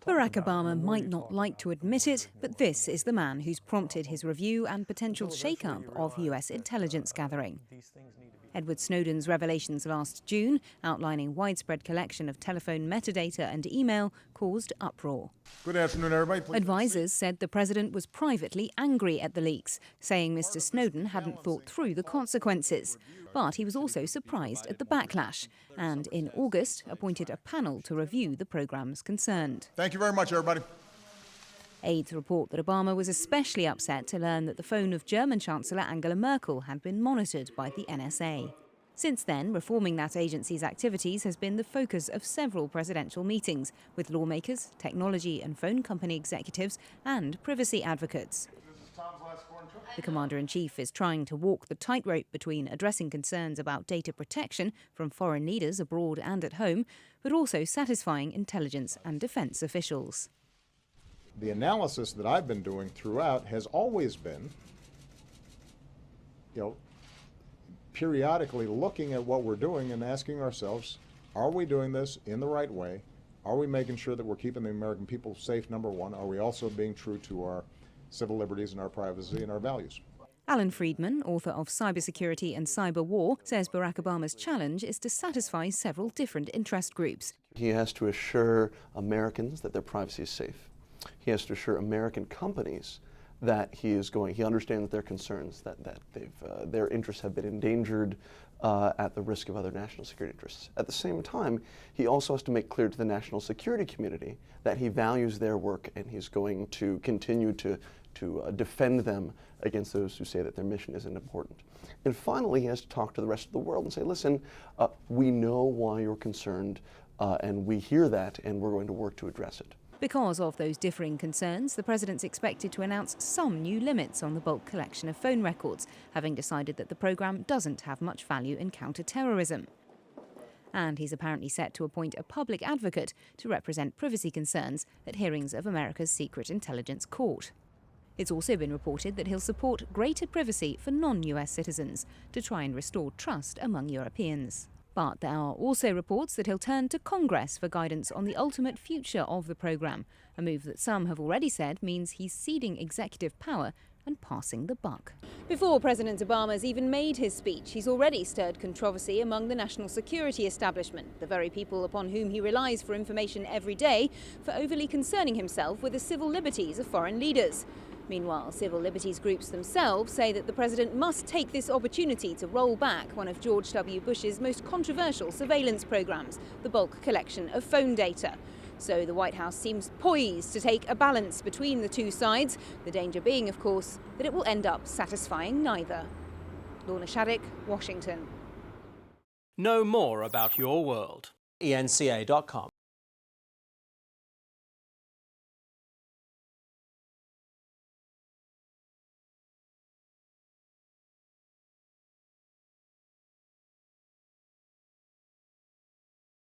Barack Obama might not like to admit it, but this is the man who's prompted his review and potential shake-up of US intelligence gathering. Edward Snowden's revelations last June, outlining widespread collection of telephone metadata and email, caused uproar. Good afternoon, everybody. Please Advisors said the president was privately angry at the leaks, saying Mr. Snowden hadn't thought through the consequences. But he was also surprised at the backlash and, in August, appointed a panel to review the programs concerned. Thank you very much, everybody. Aides report that Obama was especially upset to learn that the phone of German Chancellor Angela Merkel had been monitored by the NSA. Since then, reforming that agency's activities has been the focus of several presidential meetings with lawmakers, technology and phone company executives and privacy advocates. The commander-in-chief is trying to walk the tightrope between addressing concerns about data protection from foreign leaders abroad and at home, but also satisfying intelligence and defense officials. The analysis that I've been doing throughout has always been, periodically looking at what we're doing and asking ourselves, are we doing this in the right way? Are we making sure that we're keeping the American people safe, number one? Are we also being true to our civil liberties and our privacy and our values? Alan Friedman, author of Cybersecurity and Cyber War, says Barack Obama's challenge is to satisfy several different interest groups. He has to assure Americans that their privacy is safe. He has to assure American companies that he understands their concerns, that their interests have been endangered at the risk of other national security interests. At the same time, he also has to make clear to the national security community that he values their work and he's going to continue to defend them against those who say that their mission isn't important. And finally, he has to talk to the rest of the world and say, listen, we know why you're concerned and we hear that and we're going to work to address it. Because of those differing concerns, the president's expected to announce some new limits on the bulk collection of phone records, having decided that the program doesn't have much value in counter-terrorism. And he's apparently set to appoint a public advocate to represent privacy concerns at hearings of America's Secret Intelligence Court. It's also been reported that he'll support greater privacy for non-US citizens to try and restore trust among Europeans. But there are also reports that he'll turn to Congress for guidance on the ultimate future of the program, a move that some have already said means he's ceding executive power and passing the buck. Before President Obama's even made his speech, he's already stirred controversy among the national security establishment, the very people upon whom he relies for information every day, for overly concerning himself with the civil liberties of foreign leaders. Meanwhile, civil liberties groups themselves say that the president must take this opportunity to roll back one of George W. Bush's most controversial surveillance programs, the bulk collection of phone data. So the White House seems poised to take a balance between the two sides, the danger being, of course, that it will end up satisfying neither. Lorna Shattuck, Washington. Know more about your world. eNCA.com.